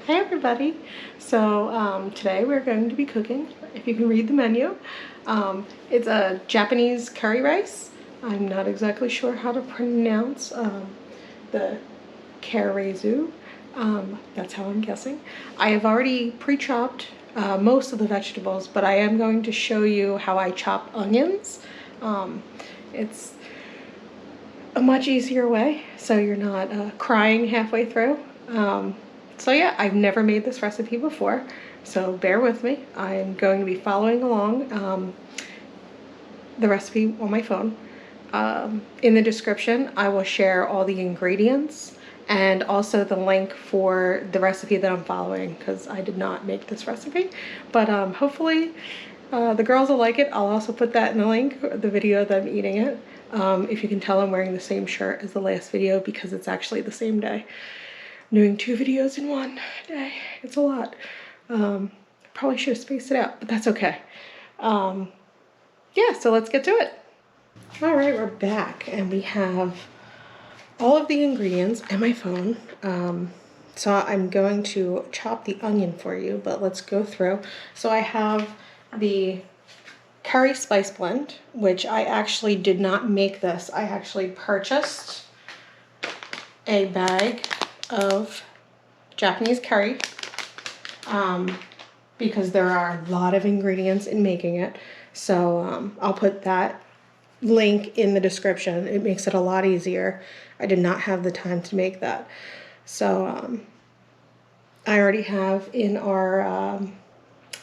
Hey everybody! So today we're going to be cooking, if you can read the menu. It's a Japanese curry rice. I'm not exactly sure how to pronounce the karazu. That's how I'm guessing. I have already pre-chopped most of the vegetables, but I am going to show you how I chop onions. It's a much easier way, so you're not crying halfway through. So yeah, I've never made this recipe before, so bear with me. I'm going to be following along the recipe on my phone. In the description, I will share all the ingredients and also the link for the recipe that I'm following, because I did not make this recipe. But hopefully the girls will like it. I'll also put that in the link, the video of them eating it. If you can tell, I'm wearing the same shirt as the last video because it's actually the same day. I'm doing 2 videos in one day. It's a lot. Probably should have spaced it out, but that's okay. Yeah, so let's get to it. All right, we're back and we have all of the ingredients and my phone. So I'm going to chop the onion for you, but let's go through. So I have the curry spice blend, which I actually did not make this. I actually purchased a bag of Japanese curry because there are a lot of ingredients in making it. So I'll put that link in the description. It makes it a lot easier. I did not have the time to make that. So I already have in our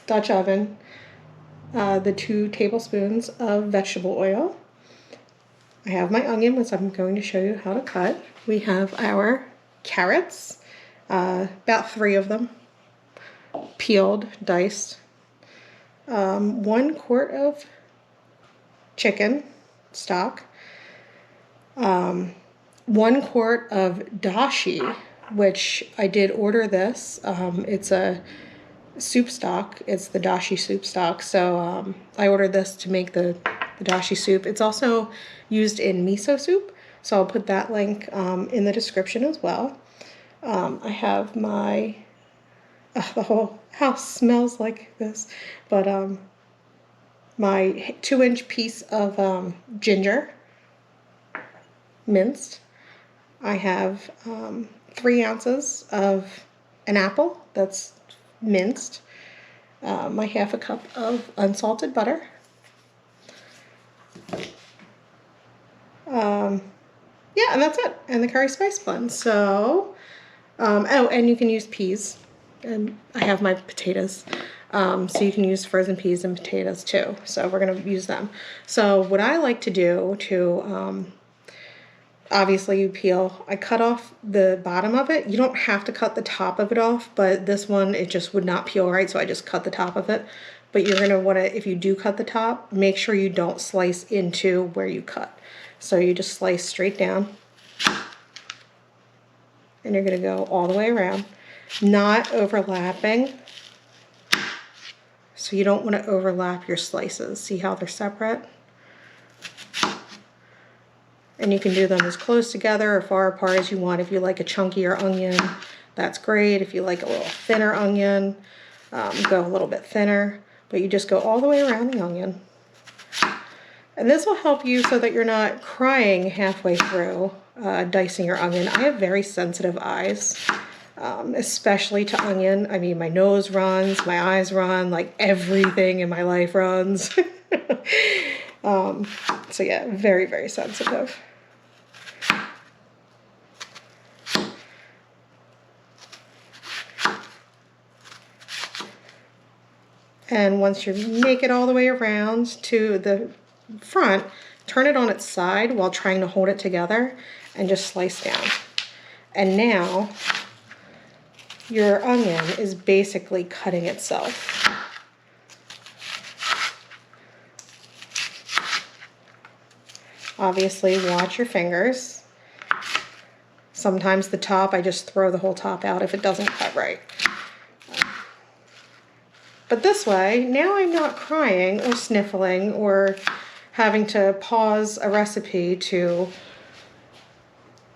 Dutch oven the 2 tablespoons of vegetable oil. I have my onion, which I'm going to show you how to cut. We have our carrots, about 3 of them, peeled, diced. 1 quart of chicken stock. 1 quart of dashi, which I did order this. It's a soup stock. It's the dashi soup stock. So I ordered this to make the dashi soup. It's also used in miso soup. So I'll put that link in the description as well. I have my, the whole house smells like this, but my 2-inch piece of ginger, minced. I have 3 ounces of an apple that's minced. My 1/2 cup of unsalted butter. Yeah, and that's it. And the curry spice blend. So, oh, and you can use peas. And I have my potatoes. So you can use frozen peas and potatoes too. So we're going to use them. So what I like to do to, obviously you peel, I cut off the bottom of it. You don't have to cut the top of it off, but this one, it just would not peel right. So I just cut the top of it. But you're going to want to, if you do cut the top, make sure you don't slice into where you cut. So you just slice straight down. And you're going to go all the way around, not overlapping. So you don't want to overlap your slices. See how they're separate? And you can do them as close together or far apart as you want. If you like a chunkier onion, that's great. If you like a little thinner onion, go a little bit thinner. But you just go all the way around the onion. And this will help you so that you're not crying halfway through dicing your onion. I have very sensitive eyes, especially to onion. I mean, my nose runs, my eyes run, like everything in my life runs. So yeah, very, very sensitive. And once you make it all the way around to the front, turn it on its side while trying to hold it together and just slice down. And now your onion is basically cutting itself. Obviously, watch your fingers. Sometimes the top, I just throw the whole top out if it doesn't cut right. But this way, now I'm not crying or sniffling or having to pause a recipe to,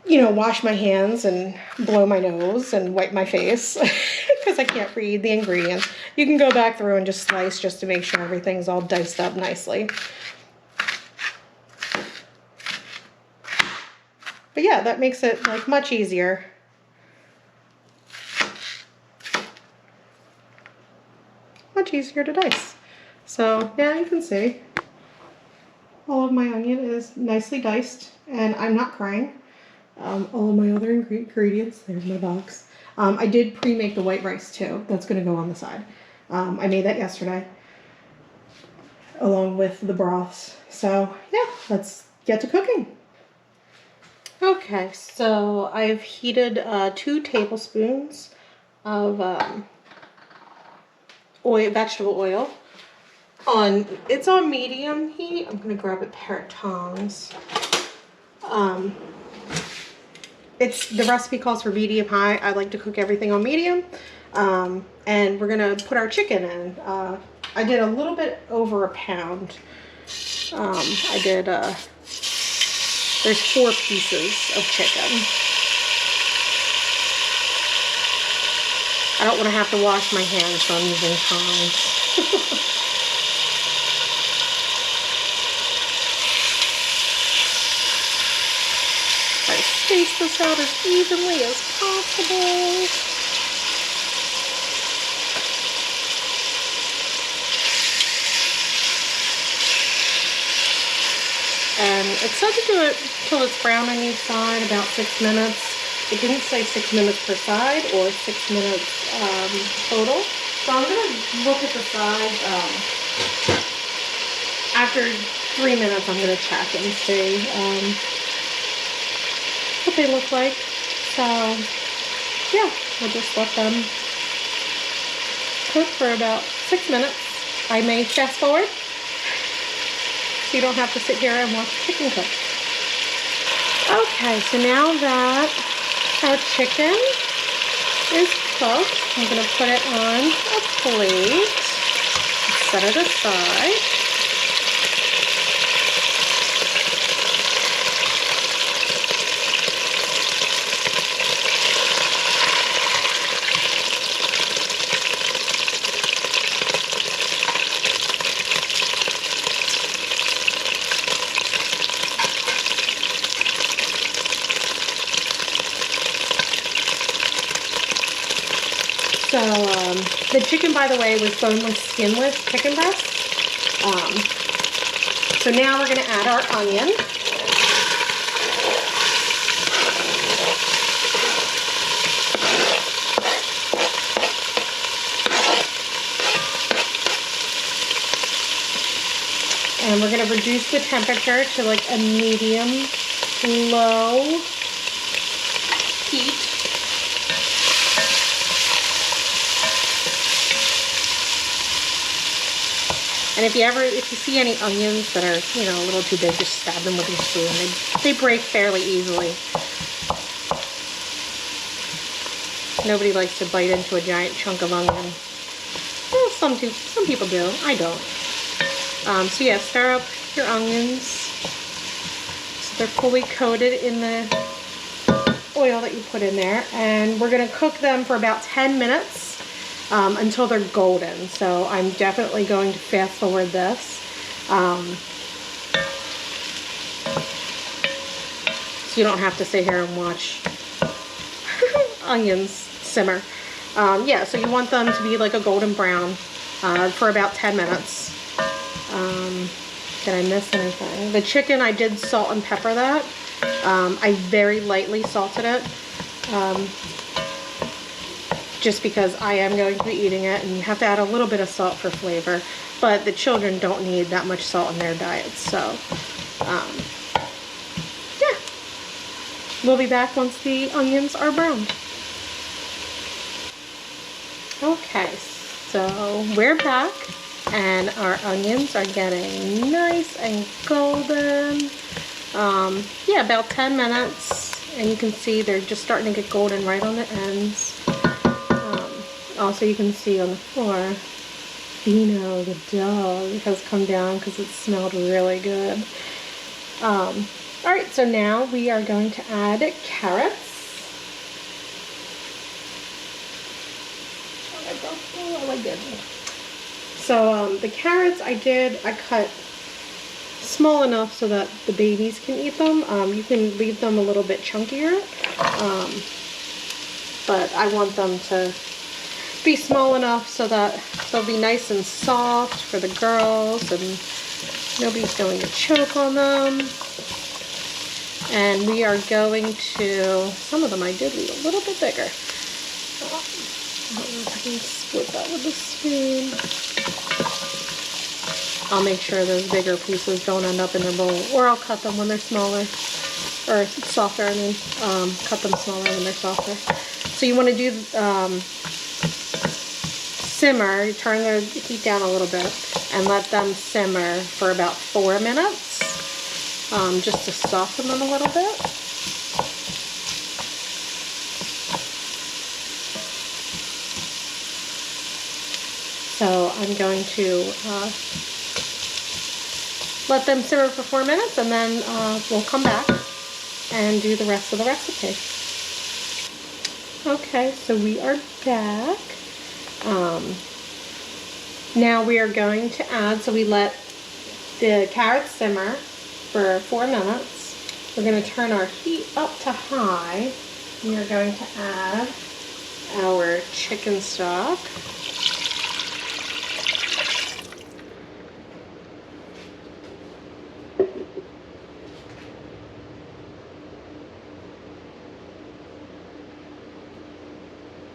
you know, wash my hands and blow my nose and wipe my face. because I can't read the ingredients. You can go back through and just slice just to make sure everything's all diced up nicely. But yeah, that makes it like much easier. Much easier to dice. So yeah, you can see all of my onion is nicely diced, and I'm not crying. All of my other ingredients, there's my box. I did pre-make the white rice too. That's gonna go on the side. I made that yesterday along with the broths. So yeah, let's get to cooking. Okay, so I've heated 2 tablespoons of vegetable oil. It's on medium heat. I'm gonna grab a pair of tongs. The recipe calls for medium high. I like to cook everything on medium. And we're gonna put our chicken in. I did a little bit over a pound. There's 4 pieces of chicken. I don't want to have to wash my hands, so I'm using tongs. Try to space this out as evenly as possible. And it said to do it till it's brown on each side, about 6 minutes. It didn't say 6 minutes per side or 6 minutes total. So I'm going to look at the sides. After 3 minutes, I'm going to check and see what they look like. So yeah, we'll just let them cook for about 6 minutes. I may fast forward, so you don't have to sit here and watch chicken cook. Okay, so now that our chicken is cooked, I'm going to put it on a plate, set it aside. So the chicken, by the way, was boneless, skinless chicken breast. So now we're going to add our onion. And we're going to reduce the temperature to like a medium low heat. And if you see any onions that are, you know, a little too big, just stab them with your spoon. They break fairly easily. Nobody likes to bite into a giant chunk of onion. Well, some people do. I don't. So yeah, stir up your onions so they're fully coated in the oil that you put in there. And we're going to cook them for about 10 minutes. Until they're golden. So I'm definitely going to fast forward this. So you don't have to sit here and watch onions simmer. Yeah, so you want them to be like a golden brown for about 10 minutes. Did I miss anything? The chicken, I did salt and pepper that. I very lightly salted it. Just because I am going to be eating it, and you have to add a little bit of salt for flavor, but the children don't need that much salt in their diets. So yeah, we'll be back once the onions are browned. Okay, so we're back and our onions are getting nice and golden. Yeah, about 10 minutes, and you can see they're just starting to get golden right on the ends. Also, you can see on the floor, Dino, the dog, has come down because it smelled really good. Alright, so now we are going to add carrots. I dropped it. Oh, I did. So the carrots I cut small enough so that the babies can eat them. You can leave them a little bit chunkier, but I want them to be small enough so that they'll be nice and soft for the girls and nobody's going to choke on them. And we are going to, some of them I did leave a little bit bigger. I don't know if I can split that with a spoon. I'll make sure those bigger pieces don't end up in their bowl, or I'll cut them when they're smaller, or softer, I mean. Cut them smaller when they're softer. So you want to do simmer, you turn the heat down a little bit, and let them simmer for about 4 minutes, just to soften them a little bit. So I'm going to let them simmer for 4 minutes, and then we'll come back and do the rest of the recipe. Okay, so we are back. Now we are going to add, so we let the carrots simmer for 4 minutes. We're going to turn our heat up to high. We are going to add our chicken stock.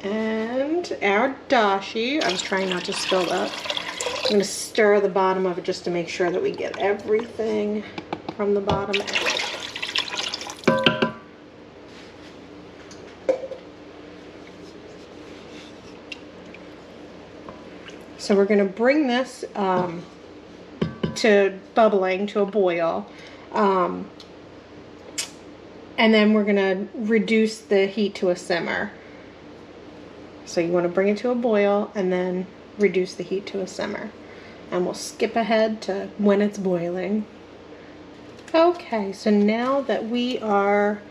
And our dashi. I was trying not to spill that. I'm going to stir the bottom of it just to make sure that we get everything from the bottom out. So we're going to bring this to bubbling, to a boil. And then we're going to reduce the heat to a simmer. So you want to bring it to a boil and then reduce the heat to a simmer. And we'll skip ahead to when it's boiling. Okay, so now that we are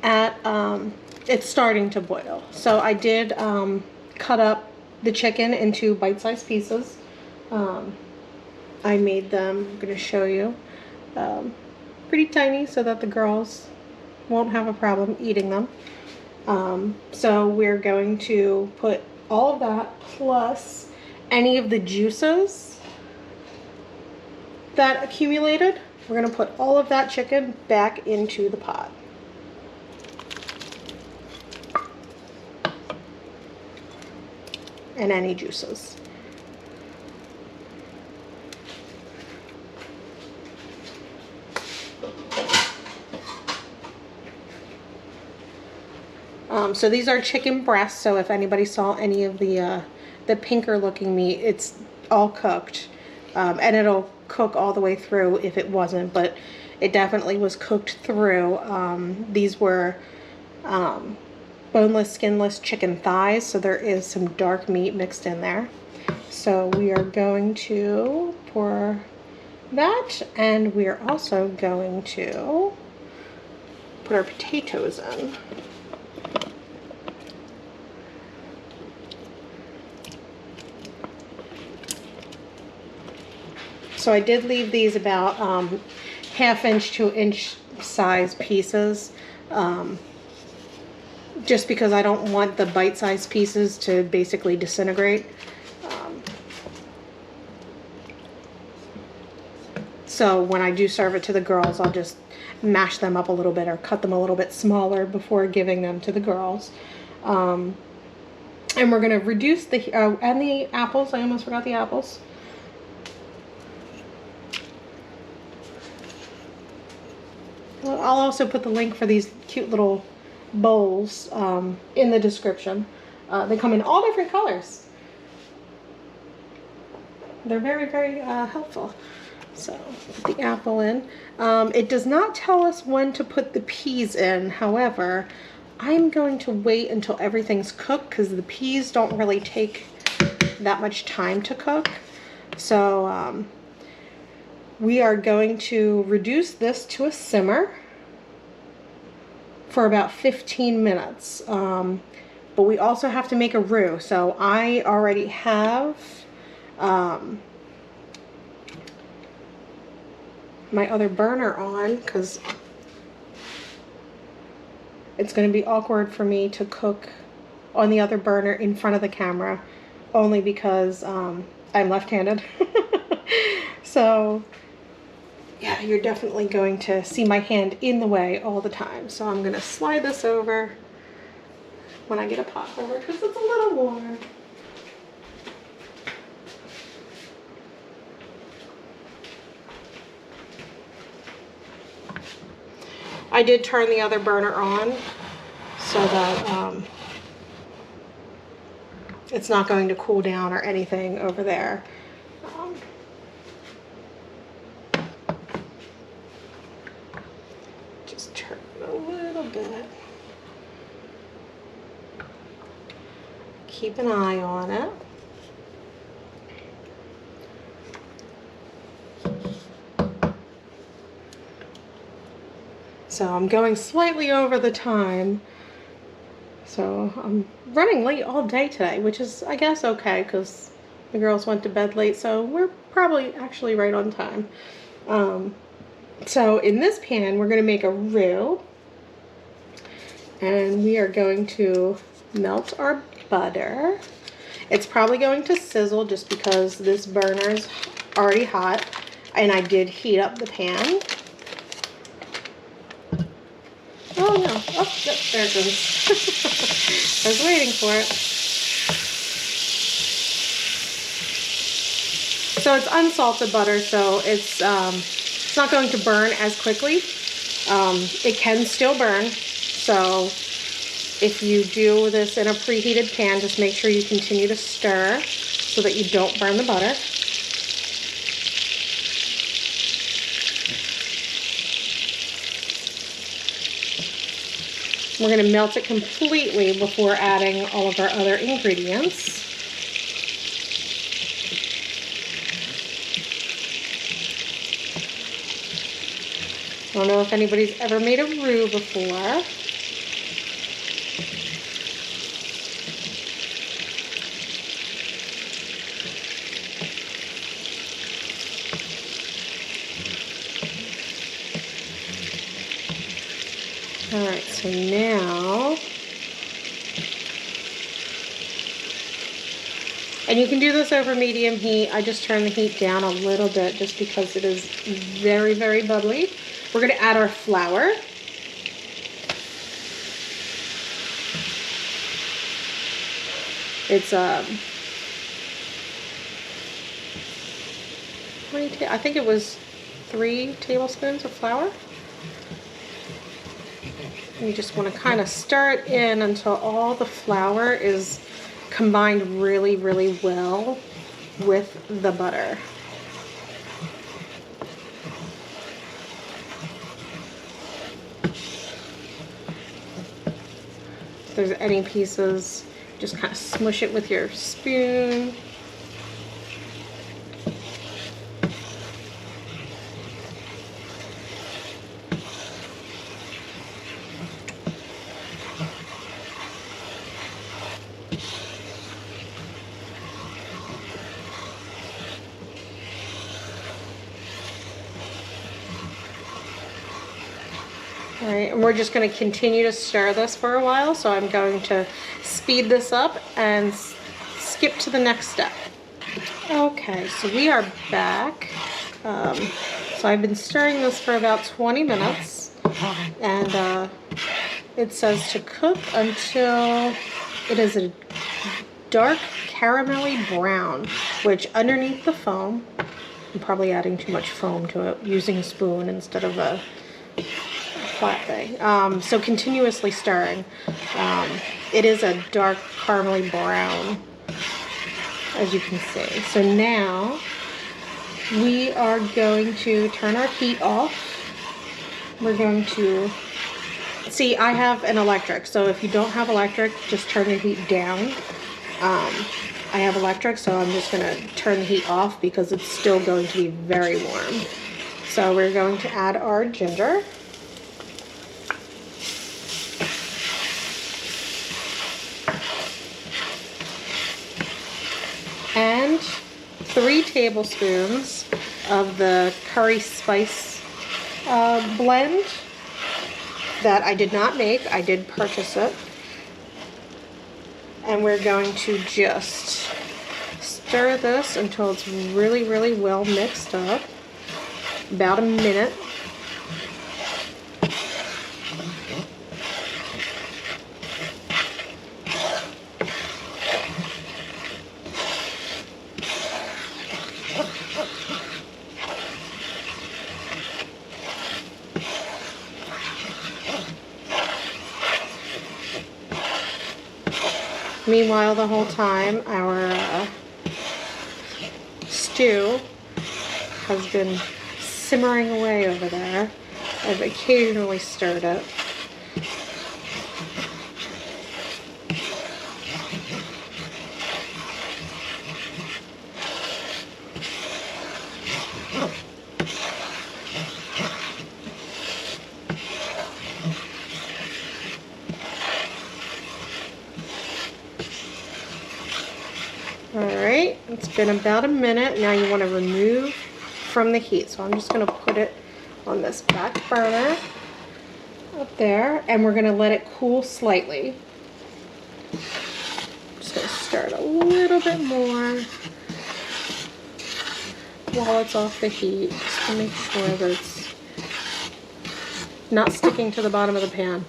at, it's starting to boil. So I did cut up the chicken into bite-sized pieces. I made them, I'm going to show you, pretty tiny so that the girls won't have a problem eating them. So we're going to put all of that plus any of the juices that accumulated. We're going to put all of that chicken back into the pot. And any juices. So these are chicken breasts, so if anybody saw any of the pinker looking meat, it's all cooked. And it'll cook all the way through if it wasn't, but it definitely was cooked through. These were boneless, skinless chicken thighs, so there is some dark meat mixed in there. So we are going to pour that, and we are also going to put our potatoes in. So I did leave these about 1/2 inch to inch size pieces, just because I don't want the bite-sized pieces to basically disintegrate. So when I do serve it to the girls, I'll just mash them up a little bit or cut them a little bit smaller before giving them to the girls. And we're going to reduce the, and the apples, I almost forgot the apples. I'll also put the link for these cute little bowls in the description. They come in all different colors. They're very, very helpful. So put the apple in. It does not tell us when to put the peas in. However, I'm going to wait until everything's cooked because the peas don't really take that much time to cook. So we are going to reduce this to a simmer for about 15 minutes. but we also have to make a roux. So I already have my other burner on because it's going to be awkward for me to cook on the other burner in front of the camera, only because I'm left-handed. So yeah, you're definitely going to see my hand in the way all the time. So I'm going to slide this over when I get a pot over because it's a little warm. I did turn the other burner on so that it's not going to cool down or anything over there. Just turn it a little bit. Keep an eye on it. So I'm going slightly over the time. So I'm running late all day today, which is, I guess, okay, because the girls went to bed late, so we're probably actually right on time. So in this pan, we're going to make a roux. And we are going to melt our butter. It's probably going to sizzle just because this burner's already hot. And I did heat up the pan. Oh no, oh, yep, there it goes. I was waiting for it. So it's unsalted butter, so it's not going to burn as quickly. It can still burn, so if you do this in a preheated pan, just make sure you continue to stir so that you don't burn the butter. We're going to melt it completely before adding all of our other ingredients. I don't know if anybody's ever made a roux before. All right, so now, and you can do this over medium heat. I just turn the heat down a little bit just because it is very, very bubbly. We're going to add our flour. It's I think it was 3 tablespoons of flour. You just want to kind of stir it in until all the flour is combined really, really well with the butter. If there's any pieces, just kind of smush it with your spoon. All right, and we're just going to continue to stir this for a while, so I'm going to speed this up and skip to the next step. Okay, so we are back. So I've been stirring this for about 20 minutes, and it says to cook until it is a dark caramelly brown, which underneath the foam, I'm probably adding too much foam to it, using a spoon instead of a flat thing. So continuously stirring. It is a dark caramely brown, as you can see. So now we are going to turn our heat off. We're going to see, I have an electric, so if you don't have electric, just turn your heat down. I have electric, so I'm just going to turn the heat off because it's still going to be very warm. So we're going to add our ginger. and 3 tablespoons of the curry spice blend that I did not make. I did purchase it. And we're going to just stir this until it's really, really well mixed up. About a minute. Meanwhile, the whole time, our stew has been simmering away over there. I've occasionally stirred it. Alright, it's been about a minute. Now you want to remove from the heat. So I'm just going to put it on this back burner up there, and we're going to let it cool slightly. Just going to stir it a little bit more while it's off the heat, just to make sure that it's not sticking to the bottom of the pan.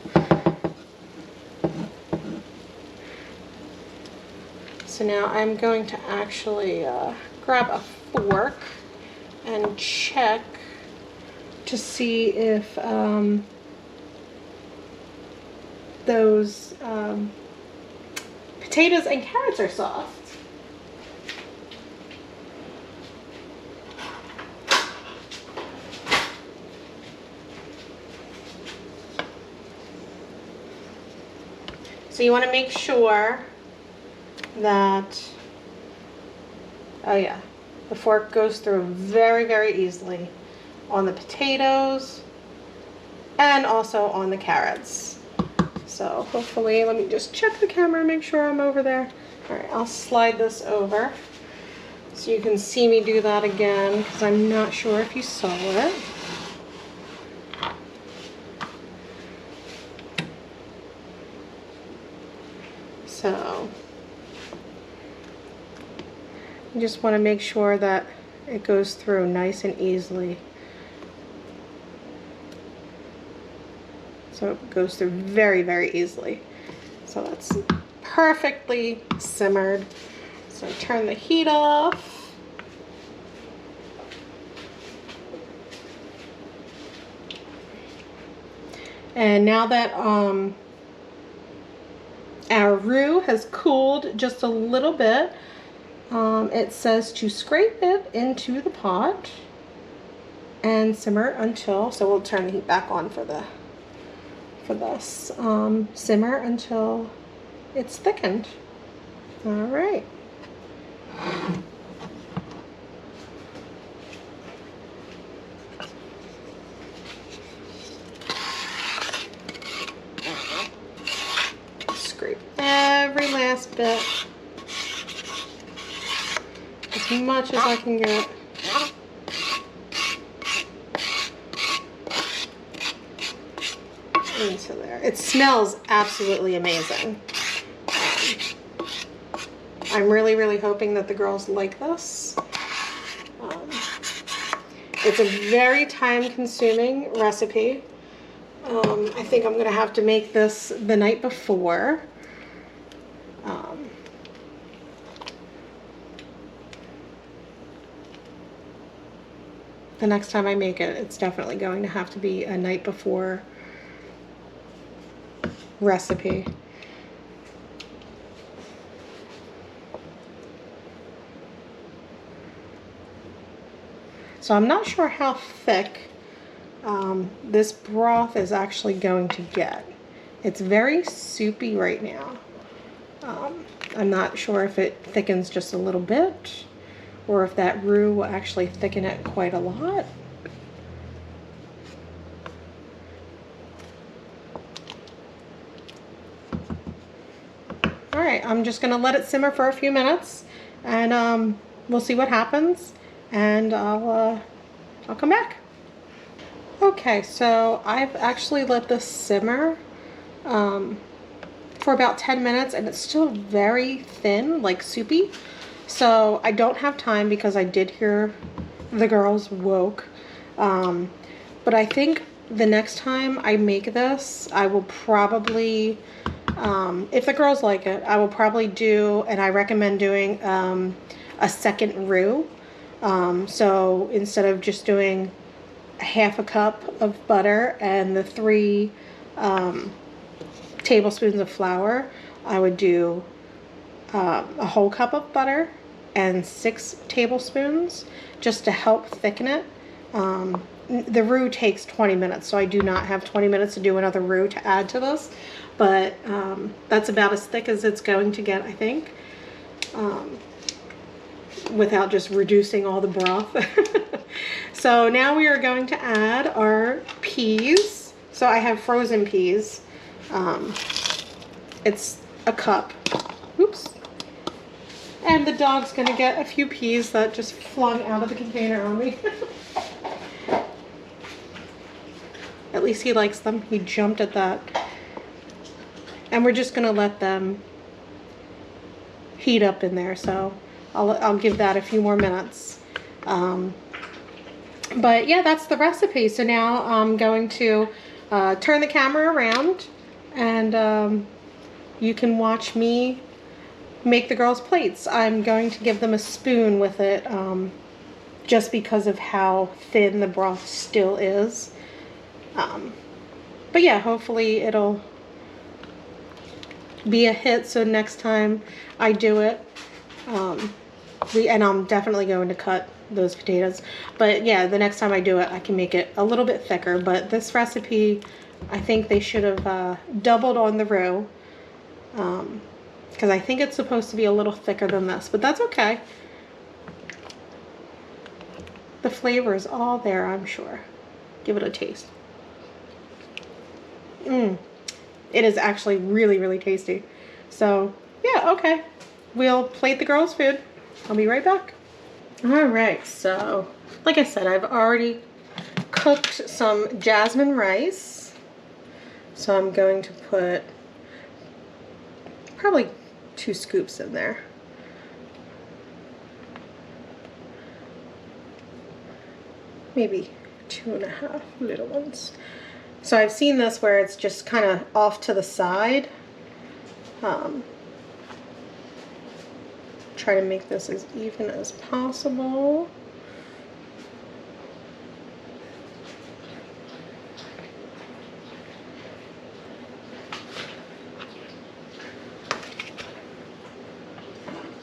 So now I'm going to actually grab a fork and check to see if those potatoes and carrots are soft. So you want to make sure that, oh yeah, the fork goes through very, very easily on the potatoes and also on the carrots. So hopefully, let me just check the camera and make sure I'm over there. All right, I'll slide this over so you can see me do that again, because I'm not sure if you saw it. So you just want to make sure that it goes through nice and easily. So it goes through very, very easily. So that's perfectly simmered. So turn the heat off. And now that our roux has cooled just a little bit, it says to scrape it into the pot and simmer until, so we'll turn the heat back on for this, simmer until it's thickened. All right. Scrape every last bit, as much as I can get. Into there. It smells absolutely amazing. I'm really, really hoping that the girls like this. It's a very time-consuming recipe. I think I'm going to have to make this the night before. The next time I make it, it's definitely going to have to be a night before recipe. So I'm not sure how thick this broth is actually going to get. It's very soupy right now. I'm not sure if it thickens just a little bit or if that roux will actually thicken it quite a lot. All right, I'm just gonna let it simmer for a few minutes, and we'll see what happens, and I'll come back. Okay, so I've actually let this simmer for about 10 minutes, and it's still very thin, like soupy. So I don't have time because I did hear the girls woke. But I think the next time I make this, I will probably, if the girls like it, I will probably do, and I recommend doing a second roux. So instead of just doing half a cup of butter and the 3 tablespoons of flour, I would do a whole cup of butter and 6 tablespoons just to help thicken it. The roux takes 20 minutes, so I do not have 20 minutes to do another roux to add to this, but that's about as thick as it's going to get, I think, without just reducing all the broth. So now we are going to add our peas. So I have frozen peas. It's a cup. Oops. And the dog's gonna get a few peas that just flung out of the container on me. At least he likes them. He jumped at that. And we're just gonna let them heat up in there. So I'll give that a few more minutes. But yeah, that's the recipe. So now I'm going to turn the camera around, and you can watch me make the girls' plates. I'm going to give them a spoon with it, just because of how thin the broth still is. But yeah, hopefully it'll be a hit, so next time I do it, and I'm definitely going to cut those potatoes, but yeah, the next time I do it, I can make it a little bit thicker. But this recipe, I think they should have doubled on the roux, because I think it's supposed to be a little thicker than this, but that's okay. The flavor is all there, I'm sure. Give it a taste. It is actually really, really tasty. So yeah, okay. We'll plate the girls' food. I'll be right back. All right, so like I said, I've already cooked some jasmine rice. So I'm going to put probably 2 scoops in there. Maybe 2.5 little ones. So I've seen this where it's just kind of off to the side. Try to make this as even as possible.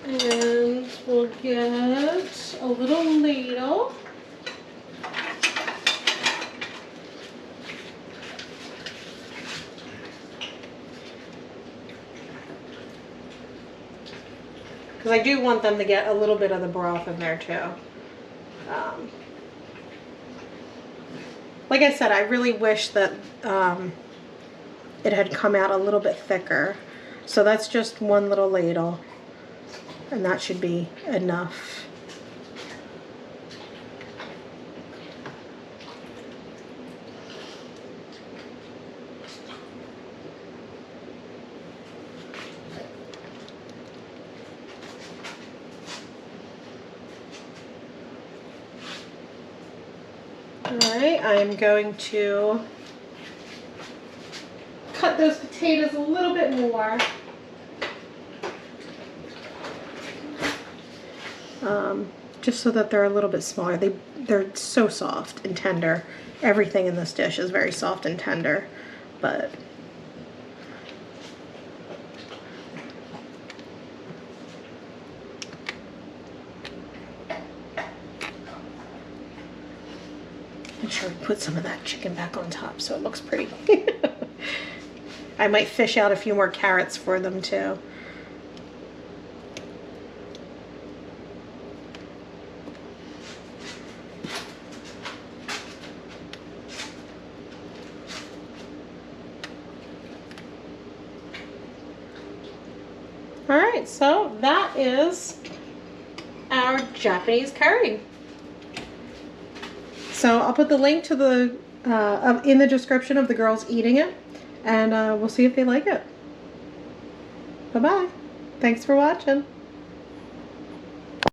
And we'll get a little ladle. Because I do want them to get a little bit of the broth in there too. Like I said, I really wish that it had come out a little bit thicker. So that's just 1 little ladle, and that should be enough. Alright, I'm going to cut those potatoes a little bit more. Just so that they're a little bit smaller. They're so soft and tender. Everything in this dish is very soft and tender, but make sure we put some of that chicken back on top so it looks pretty. I might fish out a few more carrots for them too. All right, so that is our Japanese curry. So I'll put the link to the in the description of the girls eating it, and we'll see if they like it. Bye-bye. Thanks for watching.